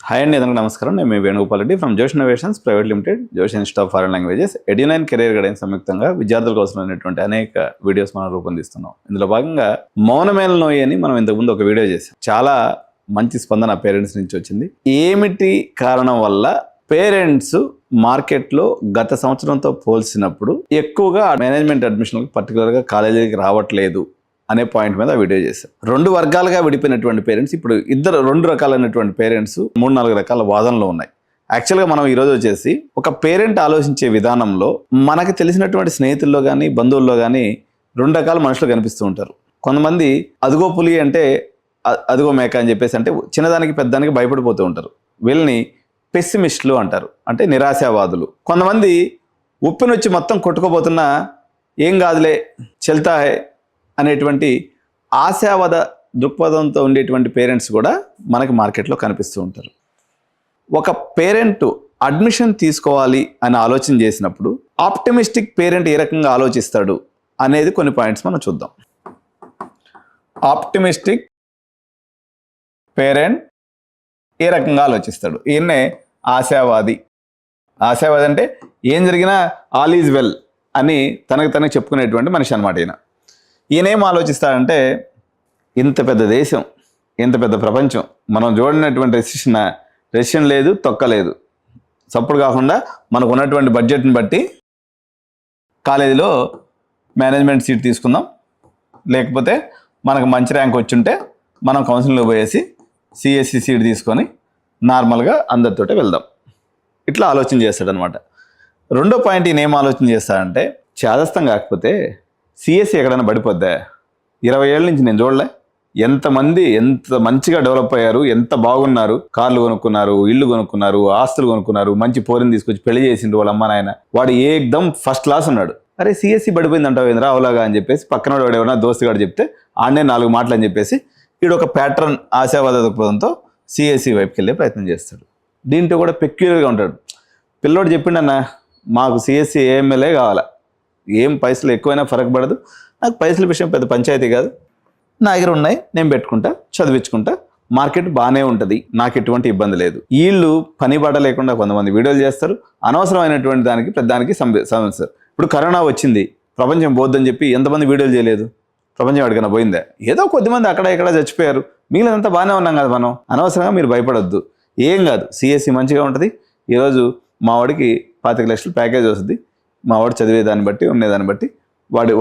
Hi అండి, అందరికీ నమస్కారం. నేను మీ Venugopal Reddy from Josh Innovations Private Limited, Josh Institute of Foreign Languages, Edunine Career Guidance సంయుక్తంగా విద్యార్థుల కోసం అనేటువంటి అనేక వీడియోస్ మనం రూపొందిస్తున్నాం. ఇందులో భాగంగా మౌనమేల నోయి అని మనం ఇంతకుముందు ఒక వీడియో చేసాం. చాలా మంచి స్పందన పేరెంట్స్ నుంచి వచ్చింది. ఏమిటి కారణం వల్ల పేరెంట్స్ మార్కెట్లో గత సంవత్సరంతో పోల్చినప్పుడు ఎక్కువగా మేనేజ్మెంట్ అడ్మిషన్లకు పర్టికులర్గా కాలేజీకి రావట్లేదు అనే పాయింట్ మీద వీడియో చేశాం. రెండు వర్గాలుగా విడిపోయినటువంటి పేరెంట్స్, ఇప్పుడు రెండు రకాలైనటువంటి పేరెంట్స్, 3-4 రకాల వాదనలు ఉన్నాయి. యాక్చువల్గా మనం ఈరోజు వచ్చేసి ఒక పేరెంట్ ఆలోచించే విధానంలో మనకు తెలిసినటువంటి స్నేహితుల్లో కానీ బంధువుల్లో కానీ 2 రకాల మనుషులు కనిపిస్తూ ఉంటారు. కొంతమంది అదిగో పులి అంటే అదిగో మేక అని చెప్పేసి అంటే చిన్నదానికి పెద్దదానికి భయపడిపోతూ ఉంటారు. వీళ్ళని పెస్సిమిస్టులు అంటారు, అంటే నిరాశావాదులు. కొంతమంది ఉప్పినొచ్చి మొత్తం కొట్టుకోబోతున్నా ఏం కాదులే చల్తా హై అనేటువంటి ఆశావాద దృక్పథంతో ఉండేటువంటి పేరెంట్స్ కూడా మనకి మార్కెట్లో కనిపిస్తూ ఉంటారు. ఒక పేరెంట్ అడ్మిషన్ తీసుకోవాలి అని ఆలోచన చేసినప్పుడు ఆప్టిమిస్టిక్ పేరెంట్ ఏ రకంగా ఆలోచిస్తాడు అనేది కొన్ని పాయింట్స్ మనం చూద్దాం. ఆప్టిమిస్టిక్ పేరెంట్ ఏ రకంగా ఆలోచిస్తాడు? ఈయన్నే ఆశావాది. ఆశావాది అంటే ఏం జరిగినా ఆల్ ఈజ్ వెల్ అని తనకు చెప్పుకునేటువంటి మనిషి అనమాట. ఈయనేం ఆలోచిస్తాడంటే, ఇంత పెద్ద దేశం, ఇంత పెద్ద ప్రపంచం, మనం చూడనటువంటి రెసిషన్ లేదు, తొక్కలేదు. సపోర్ట్ కాకుండా మనకు ఉన్నటువంటి బడ్జెట్ని బట్టి కాలేజీలో మేనేజ్మెంట్ సీట్ తీసుకుందాం, లేకపోతే మనకు మంచి ర్యాంక్ వచ్చుంటే మనం కౌన్సిలింగ్లో పోయేసి సిఎస్సి సీట్ తీసుకొని నార్మల్గా అందరితోటే వెళ్దాం. ఇట్లా ఆలోచన చేస్తాడనమాట. రెండో పాయింట్, ఈయన ఏం ఆలోచన చేస్తాడంటే, చాదస్తం కాకపోతే సిఎస్సి ఎక్కడైనా పడిపోద్దా? 20 ఏళ్ళ నుంచి నేను చూడలే, ఎంతమంది ఎంత మంచిగా డెవలప్ అయ్యారు, ఎంత బాగున్నారు, కార్లు కొనుక్కున్నారు, ఇల్లు కొనుక్కున్నారు, ఆస్తులు కొనుక్కున్నారు, మంచి పోరిని తీసుకొచ్చి పెళ్లి చేసిండు వాళ్ళ అమ్మ నాయన. వాడు ఏకదం ఫస్ట్ క్లాస్ ఉన్నాడు. అరే సిఎస్సి పడిపోయింది అంటావు ఏంద్రా అవలాగా అని చెప్పేసి పక్కన వాడు ఎవరైనా దోస్తుగాడు చెప్తే ఆడనే 4 మాటలు అని చెప్పేసి వీడు ఒక ప్యాటర్న్ ఆశావాద దృక్పథంతో సిఎస్సి వైపుకి వెళ్ళే ప్రయత్నం చేస్తాడు. దీంట్లో కూడా పెక్యులర్గా ఉంటాడు. పిల్లోడు చెప్పిండన్నా, మాకు సిఎస్సి ఏఎంఎల్ఏ కావాలా, ఏం పైసలు ఎక్కువైనా ఫరక్ పడదు, నాకు పైసల విషయం పెద్ద పంచాయతీ కాదు, నా దగ్గర ఉన్నాయి, నేను పెట్టుకుంటా, చదివించుకుంటా, మార్కెట్ బాగానే ఉంటుంది, నాకు ఎటువంటి ఇబ్బంది లేదు. వీళ్ళు పని బాట లేకుండా కొంతమంది వీడియోలు చేస్తారు, అనవసరమైనటువంటి దానికి పెద్దానికి సమస్య. ఇప్పుడు కరోనా వచ్చింది, ప్రపంచం పోద్దని చెప్పి ఎంతమంది వీడియోలు చేయలేదు? ప్రపంచం ఎక్కడికైనా పోయిందా? ఏదో కొద్దిమంది అక్కడ ఇక్కడ చచ్చిపోయారు, మిగిలినంతా బాగానే ఉన్నాం కదా మనం. అనవసరంగా మీరు భయపడొద్దు, ఏం కాదు, సిఎస్సి మంచిగా ఉంటుంది. ఈరోజు మా వాడికి 25 లక్షలు ప్యాకేజ్ వస్తుంది, మా వాడు చదివేదాన్ని బట్టి ఉండేదాన్ని బట్టి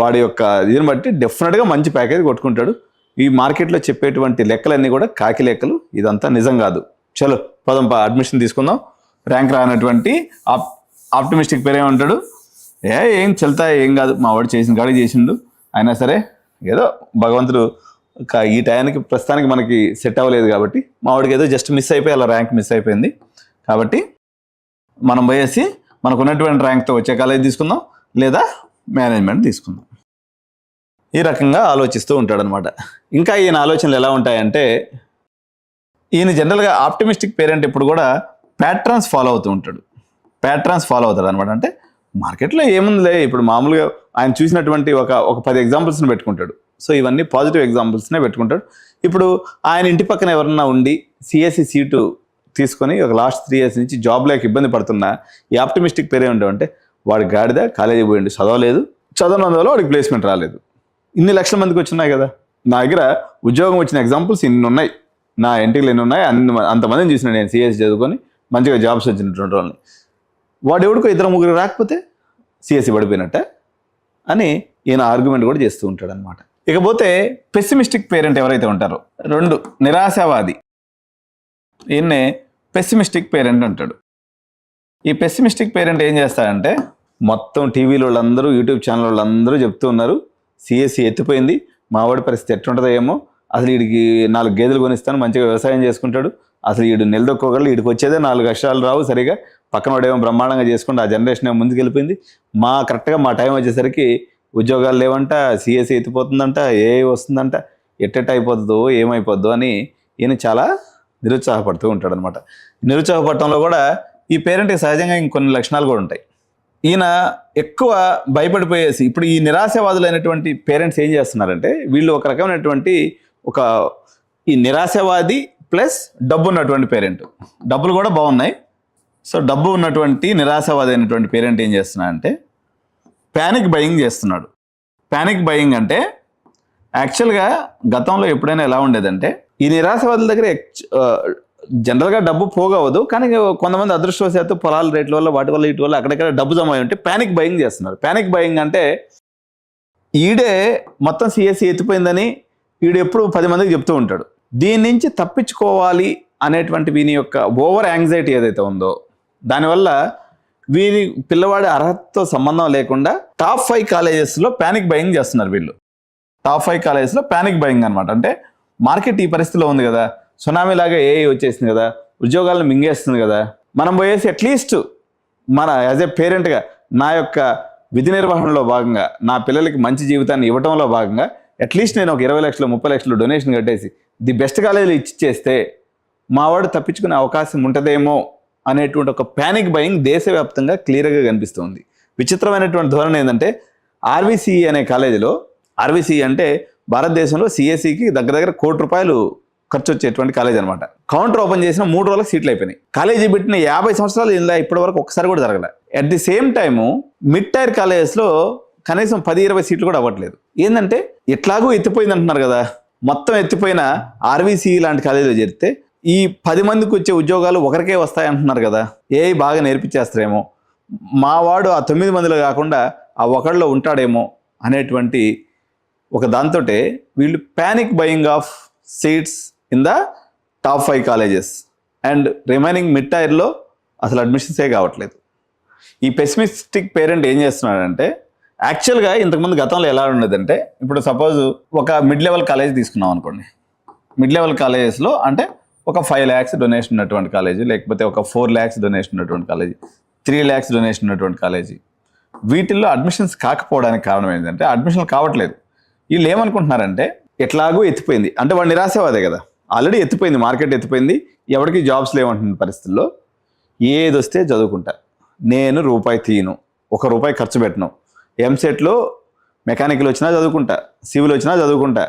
వాడి యొక్క దీన్ని బట్టి డెఫినెట్గా మంచి ప్యాకేజ్ కొట్టుకుంటాడు. ఈ మార్కెట్లో చెప్పేటువంటి లెక్కలన్నీ కూడా కాకి లెక్కలు, ఇదంతా నిజం కాదు. చలో పదం అడ్మిషన్ తీసుకుందాం. ర్యాంక్ రానటువంటి ఆప్టిమిస్టిక్ పేరే ఉంటాడు, ఏం చల్తా ఏం కాదు, మా వాడు చేసిన కాడికి చేసిండు, అయినా సరే ఏదో భగవంతుడు ఈ టయానికి ప్రస్తుతానికి మనకి సెట్ అవ్వలేదు కాబట్టి మా వాడికి ఏదో జస్ట్ మిస్ అయిపోయి అలా ర్యాంక్ మిస్ అయిపోయింది కాబట్టి మనం పోయేసి మనకు ఉన్నటువంటి ర్యాంక్తో వచ్చే కాలేజ్ తీసుకుందాం, లేదా మేనేజ్మెంట్ తీసుకుందాం. ఈ రకంగా ఆలోచిస్తూ ఉంటాడనమాట. ఇంకా ఈయన ఆలోచనలు ఎలా ఉంటాయంటే, ఈయన జనరల్గా ఆప్టిమిస్టిక్ పేరెంట్ ఎప్పుడు కూడా ప్యాట్రన్స్ ఫాలో అవుతాడు అనమాట. అంటే మార్కెట్లో ఏముందిలే, ఇప్పుడు మామూలుగా ఆయన చూసినటువంటి ఒక 10 ఎగ్జాంపుల్స్ని పెట్టుకుంటాడు. సో ఇవన్నీ పాజిటివ్ ఎగ్జాంపుల్స్నే పెట్టుకుంటాడు. ఇప్పుడు ఆయన ఇంటి పక్కన ఎవరన్నా ఉండి సిఎస్సి సీటు తీసుకొని ఒక లాస్ట్ 3 years నుంచి జాబ్ లేక ఇబ్బంది పడుతున్నా ఈ ఆప్టిమిస్టిక్ పేరే ఉంటామంటే, వాడి గాడిద కాలేజీ పోయిండు, చదవనందువల్ల వాడికి ప్లేస్మెంట్ రాలేదు. ఇన్ని లక్షల మందికి వచ్చినాయి కదా, నా దగ్గర ఉద్యోగం వచ్చిన ఎగ్జాంపుల్స్ ఇన్ని ఉన్నాయి, నా ఇంటికి ఎన్ని ఉన్నాయి, అంతమందిని చూసిన నేను సిఎస్సి చదువుకొని మంచిగా జాబ్స్ వచ్చినటువంటి వాళ్ళని. వాడు ఎవడికో 2-3 రాకపోతే సిఎస్సి పడిపోయినట్ట అని ఈయన ఆర్గ్యుమెంట్ కూడా చేస్తూ ఉంటాడు అనమాట. ఇకపోతే పెస్సిమిస్టిక్ పేరెంట్ ఎవరైతే ఉంటారో, 2 నిరాశావాది, ఈయన్నే పెస్సిమిస్టిక్ పేరెంట్ అంటాడు. ఈ పెస్సిమిస్టిక్ పేరెంట్ ఏం చేస్తాడంటే, మొత్తం టీవీలో వాళ్ళందరూ, యూట్యూబ్ ఛానల్ వాళ్ళందరూ చెప్తూ ఉన్నారు సిఎస్సి ఎత్తిపోయింది, మా వాడి పరిస్థితి ఎట్లుంటుందో ఏమో, అసలు వీడికి 4 గేదెలు కొనిస్తాను, మంచిగా వ్యవసాయం చేసుకుంటాడు, అసలు వీడు నిలదొక్కోగలడు, వీడికి వచ్చేదే 4 అక్షరాలు రావు సరిగా, పక్కన వాడేమో బ్రహ్మాండంగా చేసుకుంటూ ఆ జనరేషన్ ఏమో ముందుకు వెళ్ళిపోయింది, కరెక్ట్గా మా టైం వచ్చేసరికి ఉద్యోగాలు లేవంట, సిఎస్సి ఎత్తిపోతుందంట, ఏ వస్తుందంట, ఎట్టెట్ట అయిపోతుందో ఏమైపోద్దో అని ఈయన చాలా నిరుత్సాహపడుతూ ఉంటాడు అనమాట. నిరుత్సాహపడటంలో కూడా ఈ పేరెంట్కి సహజంగా ఇంకొన్ని లక్షణాలు కూడా ఉంటాయి. ఈయన ఎక్కువ భయపడిపోయేసి, ఇప్పుడు ఈ నిరాశావాదులైనటువంటి పేరెంట్స్ ఏం చేస్తున్నారంటే, వీళ్ళు ఒక రకమైనటువంటి ఈ నిరాశావాది ప్లస్ డబ్బు ఉన్నటువంటి పేరెంట్. డబ్బులు కూడా బాగున్నాయి. సో డబ్బు ఉన్నటువంటి నిరాశావాది అయినటువంటి పేరెంట్ ఏం చేస్తున్నాడు అంటే ప్యానిక్ బయింగ్ చేస్తున్నాడు. ప్యానిక్ బయింగ్ అంటే యాక్చువల్గా గతంలో ఎప్పుడైనా ఎలా ఉండేదంటే ఈ నిరాశావాదుల దగ్గర జనరల్గా డబ్బు పోగవదు, కానీ కొంతమంది అదృష్టవశాత్తు పొలాల రేట్ల వల్ల వాటి వల్ల ఇటు వల్ల అక్కడెక్కడ డబ్బు జమ అయి ఉంటే ప్యానిక్ బయింగ్ చేస్తున్నారు. ప్యానిక్ బయింగ్ అంటే ఈడే మొత్తం సిఎస్సి ఎత్తిపోయిందని ఈడు ఎప్పుడు 10 మందికి చెప్తూ ఉంటాడు. దీని నుంచి తప్పించుకోవాలి అనేటువంటి వీని యొక్క ఓవర్ యాంగ్జైటీ ఏదైతే ఉందో దానివల్ల వీరి పిల్లవాడి అర్హతతో సంబంధం లేకుండా టాప్ 5 కాలేజెస్లో ప్యానిక్ బయింగ్ చేస్తున్నారు వీళ్ళు. టాప్ 5 కాలేజెస్లో ప్యానిక్ బయింగ్ అనమాట. అంటే మార్కెట్ ఈ పరిస్థితిలో ఉంది కదా, సునామీ లాగా ఏఐ వచ్చేసింది కదా, ఉద్యోగాలను మింగేస్తుంది కదా, మనం పోయేసి అట్లీస్ట్ మన యాజ్ ఏ పేరెంట్గా నా యొక్క విధి నిర్వహణలో భాగంగా నా పిల్లలకి మంచి జీవితాన్ని ఇవ్వడంలో భాగంగా అట్లీస్ట్ నేను ఒక 20 లక్షలు 30 లక్షలు డొనేషన్ కట్టేసి ది బెస్ట్ కాలేజీలు ఇచ్చేస్తే మావాడు తప్పించుకునే అవకాశం ఉంటుందేమో అనేటువంటి ఒక ప్యానిక్ బయింగ్ దేశవ్యాప్తంగా క్లియర్గా కనిపిస్తుంది. విచిత్రమైనటువంటి ధోరణి ఏంటంటే ఆర్వీసీఈ అనే కాలేజీలో, ఆర్వీసీఈ అంటే భారతదేశంలో సిఎస్సికి దగ్గర దగ్గర ₹1 కోటి ఖర్చు వచ్చేటువంటి కాలేజ్ అనమాట. కౌంటర్ ఓపెన్ చేసిన 3 రోజులకు సీట్లు అయిపోయినాయి. కాలేజీ పెట్టిన 50 సంవత్సరాలు ఇలా ఇప్పటి వరకు ఒకసారి కూడా జరగలే. At the same time mid tier కాలేజెస్లో కనీసం 10-20 సీట్లు కూడా అవ్వట్లేదు. ఏంటంటే ఎట్లాగూ ఎత్తిపోయింది అంటున్నారు కదా, మొత్తం ఎత్తిపోయిన ఆర్వీసీఈ లాంటి కాలేజీలో చేరితే ఈ 10 మందికి వచ్చే ఉద్యోగాలు ఒకరికే వస్తాయి అంటున్నారు కదా, ఏఐ బాగా నేర్పించేస్తారేమో, మా వాడు ఆ 9 మందిలో కాకుండా ఆ ఒకళ్ళలో ఉంటాడేమో అనేటువంటి ఒక దాంతో వీళ్ళు panic buying of seats in the top 5 colleges and remaining mid టైర్లో అసలు అడ్మిషన్సే కావట్లేదు. ఈ పెసిమిస్టిక్ పేరెంట్ ఏం చేస్తున్నాడంటే యాక్చువల్గా ఇంతకుముందు గతంలో ఎలా ఉండేదంటే, ఇప్పుడు సపోజ్ ఒక మిడ్ లెవెల్ కాలేజ్ తీసుకున్నాం అనుకోండి. మిడ్ లెవెల్ కాలేజెస్లో అంటే ఒక 5 lakhs డొనేషన్ ఉన్నటువంటి కాలేజీ, లేకపోతే ఒక 4 lakhs డొనేషన్ ఉన్నటువంటి కాలేజీ, 3 lakhs డొనేషన్ ఉన్నటువంటి కాలేజీ, వీటిల్లో అడ్మిషన్స్ కాకపోవడానికి కారణం ఏంటంటే అడ్మిషన్లు కావట్లేదు. వీళ్ళు ఏమనుకుంటున్నారంటే ఎట్లాగూ ఎత్తిపోయింది అంటే వాడు నిరాశవాదే కదా, ఆల్రెడీ ఎత్తిపోయింది, మార్కెట్ ఎత్తిపోయింది, ఎవరికి జాబ్స్ లేవంటున్న పరిస్థితుల్లో ఏదొస్తే చదువుకుంటా, నేను రూపాయి తీయను, ₹1 ఖర్చు పెట్టను, ఎంసెట్లో మెకానికల్ వచ్చినా చదువుకుంటా, సివిల్ వచ్చినా చదువుకుంటా,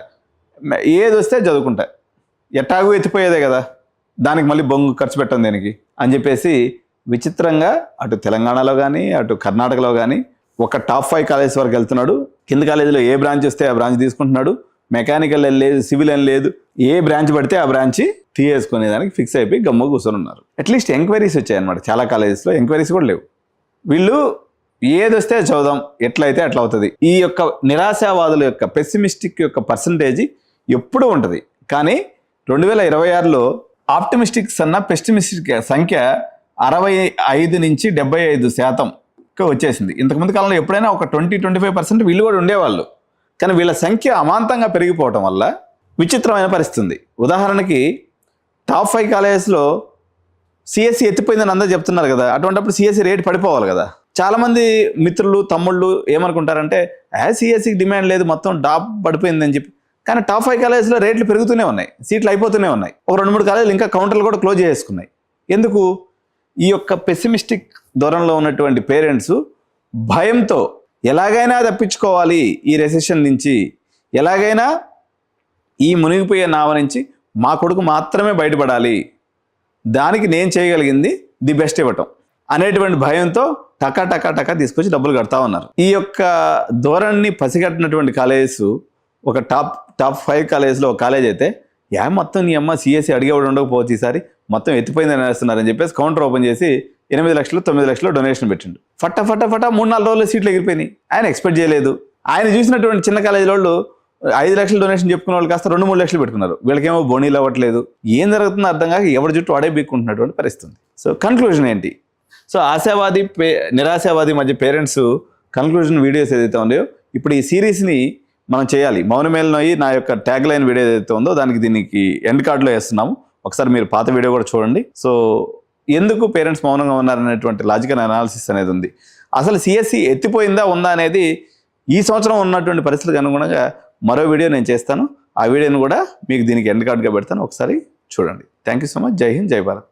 ఏది వస్తే చదువుకుంటా, ఎట్టాగూ ఎత్తిపోయేదే కదా, దానికి మళ్ళీ బొంగు ఖర్చు పెట్టం దేనికి అని చెప్పేసి విచిత్రంగా అటు తెలంగాణలో కానీ అటు కర్ణాటకలో కానీ ఒక టాప్ 5 కాలేజెస్ వరకు వెళ్తున్నాడు. కింద కాలేజీలో ఏ బ్రాంచ్ వస్తే ఆ బ్రాంచ్ తీసుకుంటున్నాడు, మెకానికల్ అని లేదు, సివిల్ అని లేదు, ఏ బ్రాంచ్ పడితే ఆ బ్రాంచ్ తీయేసుకునేదానికి ఫిక్స్ అయిపోయి గమ్మ కూర్చొని ఉన్నారు. అట్లీస్ట్ ఎంక్వైరీస్ వచ్చాయన్నమాట, చాలా కాలేజెస్లో ఎంక్వైరీస్ కూడా లేవు. వీళ్ళు ఏదొస్తే చదువుదాం, ఎట్లయితే అట్లా అవుతుంది. ఈ యొక్క నిరాశావాదుల యొక్క పెసిమిస్టిక్ యొక్క పర్సంటేజ్ ఎప్పుడూ ఉంటుంది. కానీ 2026లో ఆప్టిమిస్టిక్స్ అన్న పెస్టిమిస్టిక్ సంఖ్య 65 నుంచి 75% వచ్చేసింది. ఇంతకుముందు కాలంలో ఎప్పుడైనా ఒక 20-25% వీళ్ళు కూడా ఉండేవాళ్ళు, కానీ వీళ్ళ సంఖ్య అమాంతంగా పెరిగిపోవటం వల్ల విచిత్రమైన పరిస్థితి ఉంది. ఉదాహరణకి టాప్ 5 కాలేజెస్లో సిఎస్సి ఎత్తిపోయిందని అందరూ చెప్తున్నారు కదా, అటువంటిప్పుడు సిఎస్సి రేట్ పడిపోవాలి కదా. చాలామంది మిత్రులు తమ్ముళ్ళు ఏమనుకుంటారంటే సిఎస్సికి డిమాండ్ లేదు, మొత్తం టాప్ పడిపోయిందని చెప్పి. కానీ టాప్ 5 కాలేజెస్లో రేట్లు పెరుగుతూనే ఉన్నాయి, సీట్లు అయిపోతూనే ఉన్నాయి. ఒక 2-3 కాలేజీలు ఇంకా కౌంటర్లు కూడా క్లోజ్ చేసుకున్నాయి. ఎందుకు? ఈ యొక్క పెసిమిస్టిక్ ధోరణిలో ఉన్నటువంటి పేరెంట్స్ భయంతో ఎలాగైనా తప్పించుకోవాలి ఈ రెసెషన్ నుంచి, ఎలాగైనా ఈ మునిగిపోయే నావ నుంచి మా కొడుకు మాత్రమే బయటపడాలి, దానికి నేను చేయగలిగింది ది బెస్ట్ ఇవ్వటం అనేటువంటి భయంతో టకా తీసుకొచ్చి డబ్బులు కడతా ఉన్నారు. ఈ యొక్క ధోరణిని పసిగట్టినటువంటి కాలేజెస్ ఒక టాప్ 5 కాలేజెస్లో ఒక కాలేజ్ అయితే మొత్తం నీ అమ్మ సిఎస్సి అడిగేవాడు ఉండకపోవచ్చు, ఈసారి మొత్తం ఎత్తిపోయిందని వేస్తున్నారని చెప్పేసి కౌంటర్ ఓపెన్ చేసి 8 లక్షలు 9 లక్షలు డొనేషన్ పెట్టిండు. ఫట 3-4 రోజుల్లో సీట్లు ఎగిరిపోయినాయి. ఆయన ఎక్స్పెక్ట్ చేయలేదు. ఆయన చూసినటువంటి చిన్న కాలేజీ వాళ్ళు 5 లక్షలు డొనేషన్ చెప్పుకున్న వాళ్ళు కాస్త 2-3 లక్షలు పెట్టుకున్నారు. వీళ్ళకేమో బోనీలు అవ్వట్లేదు. ఏం జరుగుతుందో అర్థం కాక ఎవరి జుట్టు అడే బీక్కుంటున్నటువంటి పరిస్థితి. సో కన్క్లూజన్ ఏంటి? సో ఆశావాది నిరాశావాది మధ్య పేరెంట్స్ కన్క్లూజన్ వీడియోస్ ఏదైతే ఉన్నాయో ఇప్పుడు ఈ సిరీస్ని మనం చేయాలి. మౌనమేలనోయి నా యొక్క ట్యాగ్ లైన్ వీడియో ఏదైతే ఉందో దీనికి ఎండ్ కార్డులో వేస్తున్నాము. ఒకసారి మీరు పాత వీడియో కూడా చూడండి. సో ఎందుకు పేరెంట్స్ మౌనంగా ఉన్నారనేటువంటి లాజికల్ అనాలిసిస్ అనేది ఉంది. అసలు సిఎస్సి ఎత్తిపోయిందా ఉందా అనేది ఈ సంవత్సరం ఉన్నటువంటి పరిస్థితులకు అనుగుణంగా మరో వీడియో నేను చేస్తాను. ఆ వీడియోని కూడా మీకు దీనికి ఎండ్ కార్డుగా పెడతాను, ఒకసారి చూడండి. Thank you so much. జై హింద్, జై భారత్.